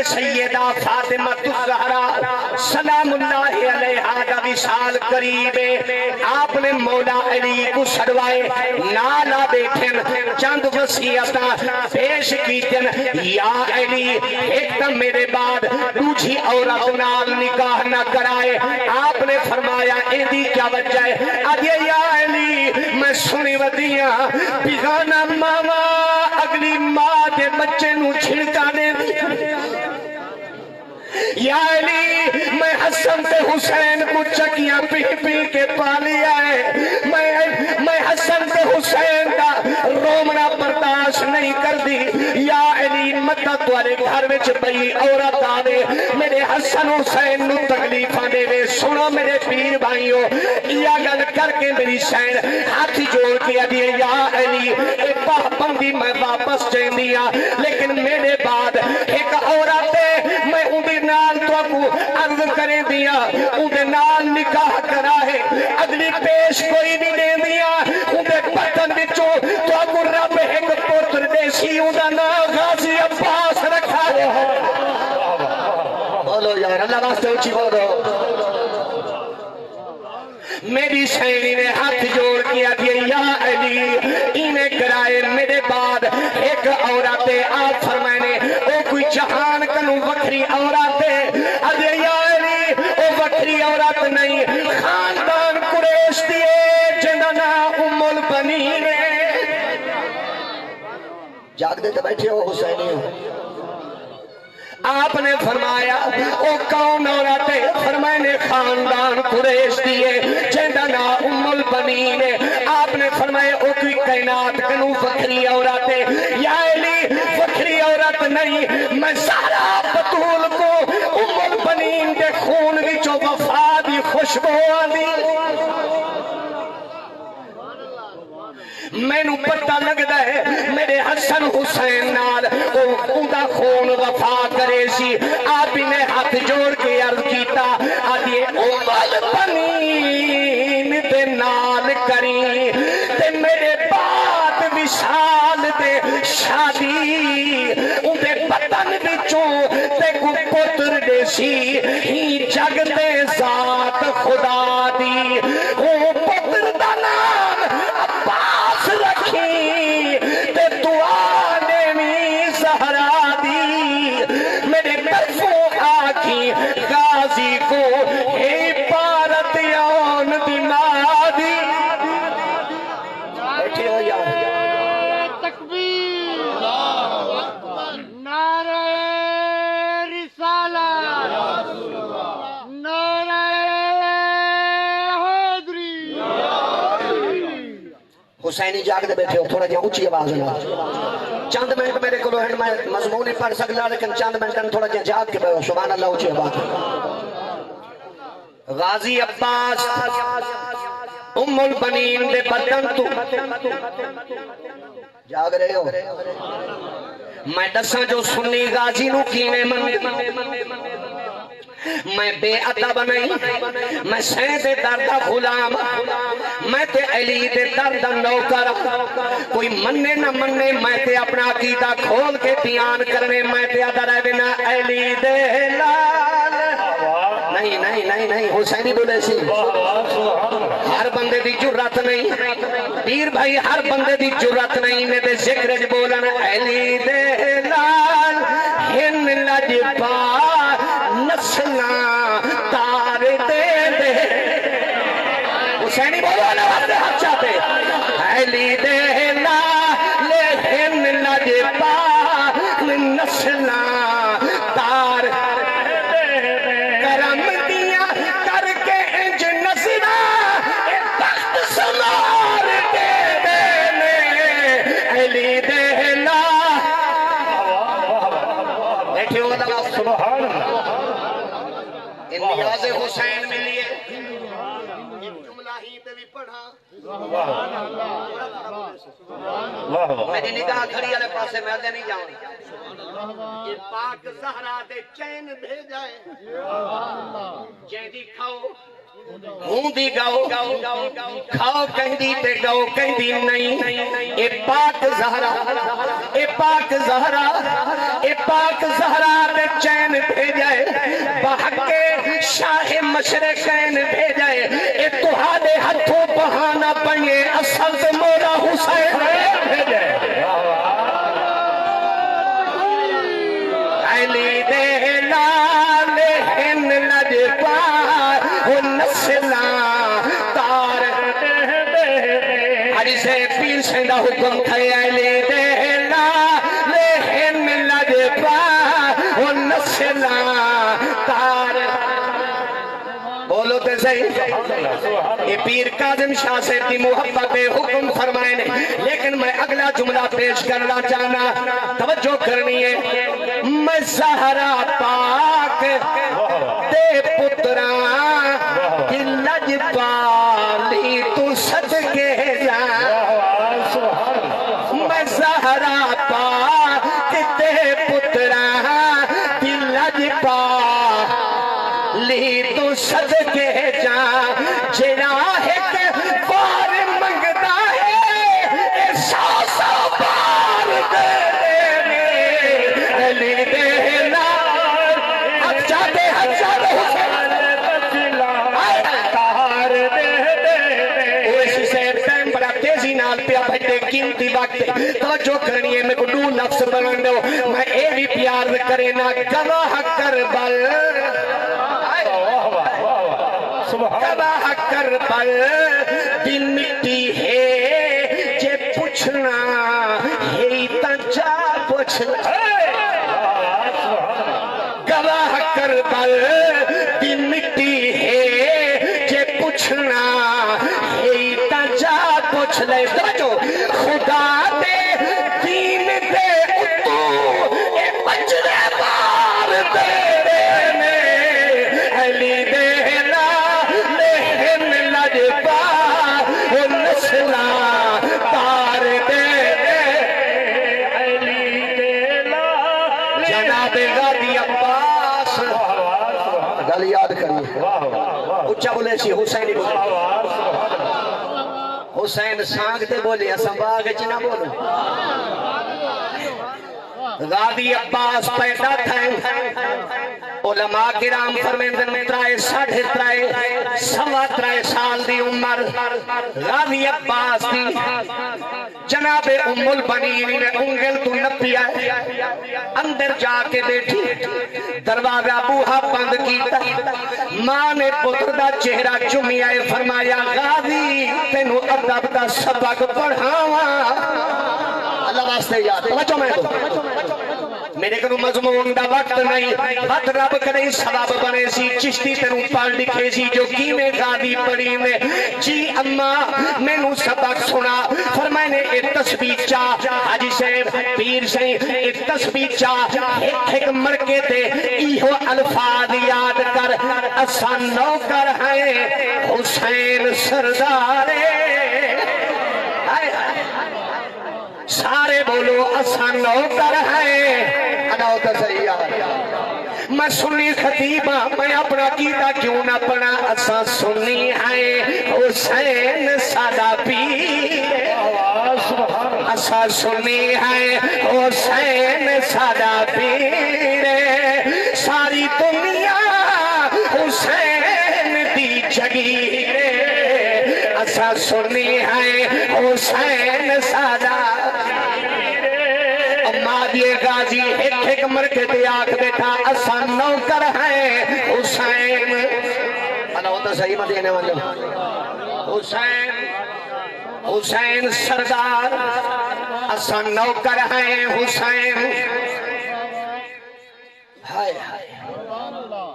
سیدہ فاطمہ الزہرا سلام اللہ علیہا دا وصال قریب آپ نے مولا علی کو سڑوائے نالا بیٹھن چند وصیتاں پیش کیتن یا علی ایک دم میرے بعد دوجھی عورت نال نکاح نہ کرائے آپ نے فرمایا ایدی کیا وجہ ہے آدھے یا علی میں سنی ودیاں بیگانہ ماما اگلی ماں دے بچے نو چھڑکا دے یا علی میں حسن تے حسین کو چکیاں پی پی کے پالیا ہے میں حسن تے حسین کا رومنا برداشت نہیں کر دی یا علی مدہ توارے گھر وچ بئی عورت آدے میرے حسن حسین نو تکلیفاں دے وے سنو میرے پیر بھائیوں یا گل کر کے میری شین ہاتھی جوڑ کے دیئے یا علی اے پاہ بندی میں واپس جائیں دیا لیکن میرے بعد ایک عورت ہے میں اندھی نال تو کو عرض کریں دیا اندھے نال نکاح کرا ہے اگلی پیش کوئی بھی دے دیا اندھے پتن بچو تو کو رب ایک پتر دیسی اندھا نا غازی عباس رکھا ہے بولو یار اللہ واسطے اچھی بولو میری شہری نے ہاتھ جوڑ کیا دیا یا علی انہیں کرائے میرے بعد ایک عورتیں آپ فرمائنے او کوئی جہان کنو وکری عورتیں ادھے یا علی او وکری عورت نہیں خاندان قریش دیئے جننا ام البنین جاگ دیتے بیٹھے ہو حسینی آپ نے فرمایا او کون عورتیں فرمائنے خاندان قریش دیئے جندنا ام البنین آپ نے فرمایا او کوئی کائنات کنو فکری عورتیں یا علی فکری عورت نہیں میں سارا بطول کو ام البنین دے خون وچو وفا دی خوشبو آدھی میں نو پتہ لگ دا ہے میرے حسن حسین نال اندہ خون وفا کرے سی آپ نے ہاتھ جوڑ کے عرض کیتا آدھے ام البنین دے نال کری تے میرے بعد وصال دے شادی اندے پتن بچوں تے کو پتر دے سی ہی جگ دے ذات خدا دی وہ پتر دا نام عباس رکھی تے دعا نمی زہرا دی میرے طرفوں آکھی غازی کو ہے پارت یون دی مادی بیٹھے ہو یا تکبیر نعرہ رسالت نعرہ حیدری حسینی جاگ دے بیٹھے ہو تھوڑا جہاں اچھی آواز ہے چند منٹ میرے کو ہے میں مضمون ہی پڑھ سکتا لیکن چند منٹ تھوڑا جہاں جاگ کے بیٹھو سبحان اللہ اچھی آواز غازی عباس ام البنین دے بدن تو جاگ رہے ہو میں دساں جو سنی غازی نو کینے من میں بے ادب نہیں میں سید دردہ غلام میں تے علی دے دردہ نوکر کوئی مننے نہ مننے میں تے اپنا عقیدہ کھول کے بیان کرنے میں تے ادھر ہے بنا علی دے لال نہیں نہیں نہیں نہیں حسینی بولے سی ہر بندے دی جرات نہیں پیر بھائی ہر بندے دی جرات نہیں میں تے ذکر بولن علی دے لال ہن لجپا نسلہ تار دے دے حسینی بولو نواز دے حق چاہتے علی دے لال ہن لجپا نسلہ تار کرم دیا کر کے انج نسلہ تخت سمار دے دینے علی دے لال بیٹھے ہو اللہ سبحان نیاز حسین ملیے جملہ ہی تے بھی پڑھا میری نگاہ کھڑی والے پاسے میں آدھے نہیں جاؤں یہ پاک زہرا دے چین بھیجائے جیدی کھاؤ ہوں دی گاؤ کھاؤ کہیں دی تے گاؤ کہیں دی نہیں اے پاک زہرا اے پاک زہرا اے پاک زہرا دے چین مشرقین بھیجے اے تہاڈے ہتھوں بہانہ بنے اصل تے مولا حسین بھیجے علی دے لال ہن لجپا وہ نسلاں تار علی سے پیر سے دا حکم تھا علی دے لال ہن لجپا وہ نسلاں تار بولو تے صحیح یہ پیر کاظم شاہ سے دی محبت حکم فرمائے نے لیکن میں اگلا جملہ پیش کرنا چاہنا توجہ کرنی ہے میں زہرا پاک دے پتراں کی لج پالی تو صدقے جا میں زہرا پاک دے پتراں کی لج پالی تو صدقے جا جڑا ہے کہ بار منگدا ہے احساس بار دے دے علی دے لال اچھا ہزار حسین تار دے اسی سے ٹائم بڑا تیزی نال پیا بھٹے قیمتی وقت توجہ کرنی ہے میں کو دو لفظ بلن دو میں اے بھی پیار کرے نا گواہ کربل گواہ کربل دی مٹی ہے جے پوچھنا ہے تا جا پوچھنا گواہ کربل دی مٹی ہے جے پوچھنا ہے تا جا پوچھ لے خدا دے دین دے اتو اے بچڑے بار دے نے علی دے گل یاد کریے اچھا بولے سی حسین بولے حسین سانگ تے بولے اساں باغ وچ نہ بولو غازی عباس پیدا تھے علماء کرام فرمیندن میں ترائے ساڑھے ترائے سوا ترائے سال دی عمر غازی عباس دی جناب ام البنین نے انگل تو نپیا اندر جا کے بیٹھی دروازہ بوہا بند کیتا ماں نے پتر دا چہرہ چومی آئے فرمایا غازی تینو ادب دا سبق پڑھاواں اللہ واسطے یاد توجہ میں دو میرے کنو مضمون دا وقت نہیں بات رب کرے سبب بنے سی چشتی تنو پڑھ لکھے سی جو کیویں غازی پڑھی میں جی اما میں نو سبق سنا فرمائے نے ایک تسبیح چاہ حاجی صاحب پیر صاحب ایک تسبیح چاہ ایک مرکے تے ایہو الفاظ یاد کر اساں نوکر ہیں حسین سردارے سارے بولو اساں نوکر ہیں اناؤ تا صحیح میں سنی خطیبہ میں اپنا کیتا کیوں نہ پڑھا اساں سنی ہیں حسین سادہ پیر اساں سنی ہیں حسین سادہ پیر ساری دنیا حسین دی جگیر اساں سنی ہیں حسین سادہ یہ غازی ایک مرکے دے آکھ بیٹھا اساں نوکر ہیں حسین اللہ ہوتا صحیح مت دینے والے حسین سردار اساں نوکر ہیں حسین ہائے ہائے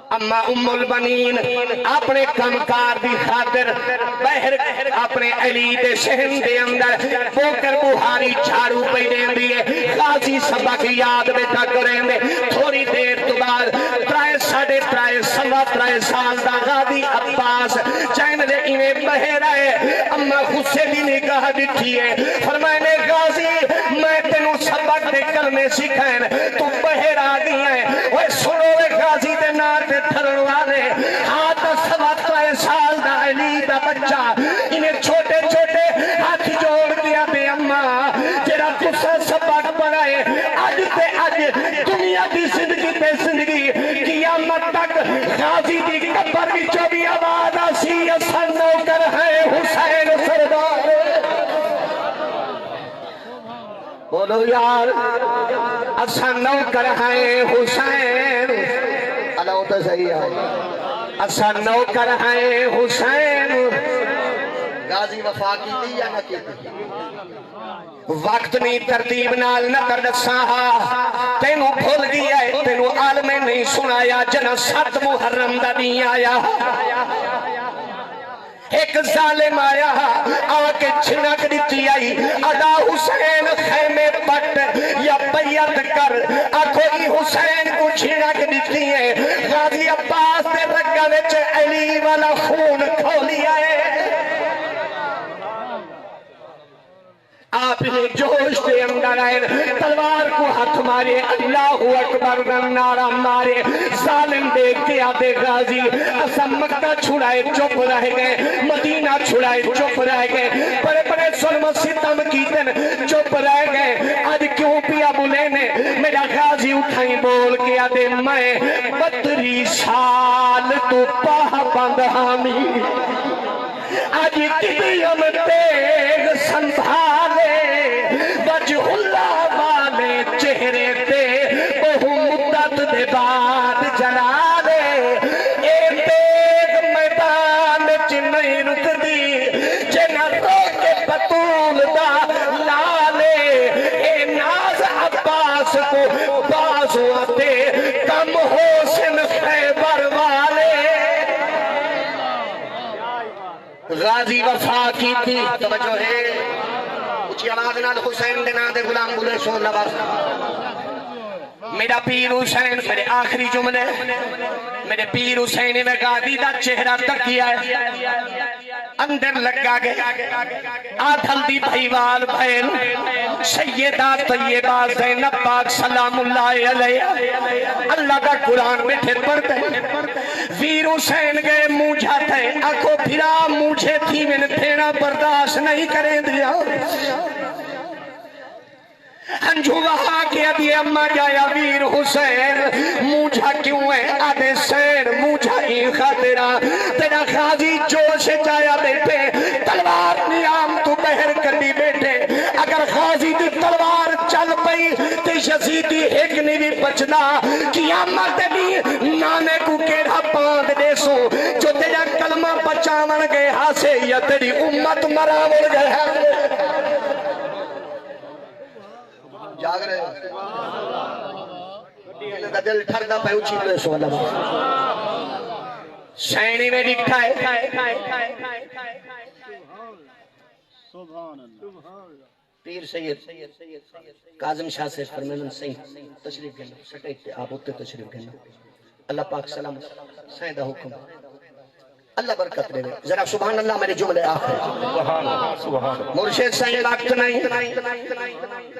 اما ام البنین اپنے کمکار دی خاطر بہر اپنے علی دے شہن دے اندر پوکر بہاری جھاڑو پہ دین دیئے غازی سبق یاد بیٹھا کریں دے تھوڑی دیر تو بعد ترائے ساڑھے ترائے سوا ترائے سال دا غازی عباس چین دے انہیں بہر آئے اما خود سے بھی نگاہ دکھی ہے فرمائے نے غازی میں تینوں سبق دے کلمے سکھائیں تو بہر آ دی ہیں وہ سنو غازی دے نار دے تھرن والے ہاتھ سوا ترائے سال دا علی دا بچہ انہیں چھوٹے چھوٹے ہاتھ جوڑ دیا بے اما تیرا تسا سبق پڑھائے آج تے آج دنیا دی زندگی تے زندگی قیامت تک غازی دی قبر وچوں بھی آواز آسی اساں نوکر ہیں حسین سردار بولو یار اساں نوکر ہیں حسین اللہ تو صحیح ہے اساں نوکر ہیں حسین غازی وفا کی تھی یا نہ کی تھی وقت نہیں ترتیب نال نہ کر دساں تینوں بھول گیا ہے تینوں عالم نہیں سنایا جنا 7 محرم دا نہیں آیا ایک ظالم آیا آکے چھنک دیتی آئی ادا حسین خیمے پٹ یا بیعت کر آکھوئی حسین کو چھنک دیتی ہے غازی عباس نے رگا وچ علی والا خون کھولیا ہے آپ نے جوش دے اندر آئے تلوار کو ہاتھ مارے اللہ اکبر نعرہ مارے ظالم دیکھ کے آدھے غازی اسا مکہ چھڑائے چپ رہ گئے مدینہ چھڑائے چپ رہ گئے بڑے بڑے ظلم و ستم کیتن چپ رہ گئے آج کیوں پیا بولے نے میرا غازی اٹھائیں بول کے آدھے میں 32 سال تو پاہ بند حامی آج کتنی ہم تیغ سنبھالے وجہ اللہ والے چہرے تے بہو مدت دے بعد جلا لے اے تیغ میدان چ نہیں رک دی جنہ روک بطول دا لالے اے ناز عباس کو بازو آتے کم حسن خیبر والے غازی وفا کی تھی توجہ ہے اچھی آواز نال حسین دینا دے غلام بولے سو لباس میرا پیر حسین میرے آخری جملے میرے پیر حسین میں غازی دا چہرہ تکیا ہے اندر لگا گئے آدھل دی بھائیوال بھین سیدہ طیبہ زینب پاک سلام اللہ علیہ اللہ کا قرآن بیٹھے پڑھتے ویر حسین گئے مجھا تھے آنکھوں پھرا مجھے تھی میں نے پھینا برداشت نہیں کریں دیا ہنجو وہاں کیا دی اممہ جایا ویر حسین مجھا کیوں ہے آدھے سین مجھا ہی خاطرہ تیرا غازی جوش جایا بیٹے تلوار نیام تو بہر کردی بیٹے اگر غازی دی تلوار چل پئی تے یزیدی ایک نہیں بھی بچنا قیامت بھی نانے کو کیڑا پاند دے سو جو تیرا کلمہ بچاون گئے ہاسے یا تیری امت مراول گئے ہیں جاگ رہے ہو دل ٹھردہ پہ اچھی بلے سو اللہ شہنی میں لکھا ہے پیر سید کاظم شاہ سے فرمیلن سید تشریف گلنا سٹیک آپ ہوتے تشریف گلنا اللہ پاک سلام سیدہ حکم اللہ برکت دے ذرا سبحان اللہ میرے جملے آخر مرشد سین وقت نہیں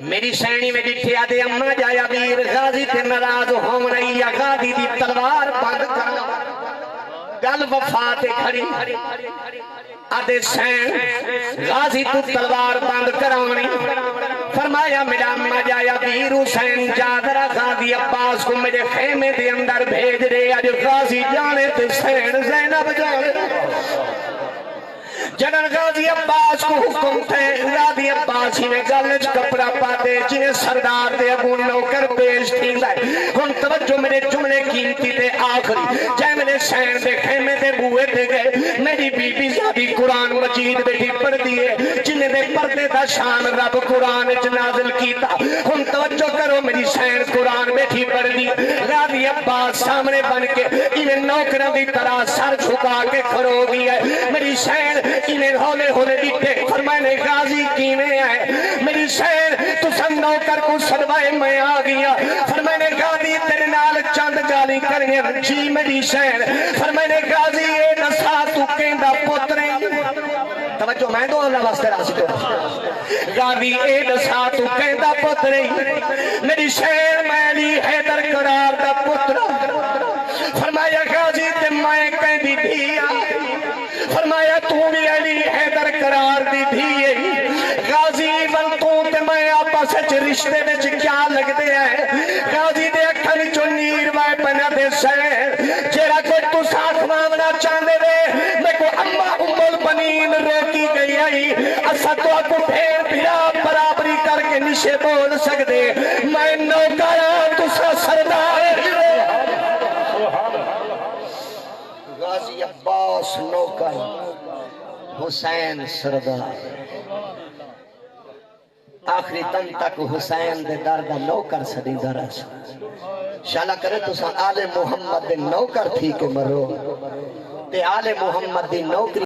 میری سینی میں لکھے آدھے اممہ جایا ویر غازی تے نراز ہوں رہی یا غازی دی تلوار بند کرنا گل وفات کھڑی آدھے سین غازی تو تلوار بند کرانی فرمایا میرا اممہ جایا ویر حسین جادرہ غازی عباس کو میرے خیمے دے اندر بھیج رہے آج غازی جانے تے سین زینب جانے جنر غازی عباس کو حکم تھے غازی عباس ہی میں گلج کپڑا پاتے جنہیں سردار دے اگون نوکر پیش تھی دائے ہن توجہ میرے جملے قیمتی دے آخری جائے میرے سین دے خیمے دے بوئے دے گئے میری بی بی زادی قرآن مجید بیٹھی پڑھ دیئے جنہیں دے پردے دا شان رب قرآن نازل کیتا ہن توجہ کرو میری سین قرآن بیٹھی پڑھ دی غازی عباس سامنے بن کے انہیں نوکروں دی طرح سر جھکا کے کھڑو گئی ہے میری سین انہیں ہولے ہولے دیتے فرمائنے غازی کینے آئے میری شہر تو سن نوکر کو سروائے میں آ گیا فرمائنے غازی تیرے نال چند گالی کرنے جی میری شہر فرمائنے غازی اے نسا تو کہندہ پترے توجہ میں دو اللہ واسطے راسی تو غازی اے نسا تو کہندہ پترے میری شہر میں علی حیدر قرار دا پترہ فرمایا غازی تے میں کہندی دیا فرمایا تو بھی علی حیدر قرار دی دھیئے غازی بل تو تے میں آپس رشتے میں کیا لگ دے ہیں غازی دے اکھن چو نیر وائے پنہ دے سین زمین روکی گئی آئی اسا تو اکو پھیر بھرا برابری کر کے نشے بول سکتے میں نوکرہ تسا سردار غازی عباس نوکر حسین سردار آخری دم تک حسین دے درد نوکر سڑی درس شالا کرے تو سا آل محمد دے نوکر تھی کے مرو تے آل محمد دی نوکری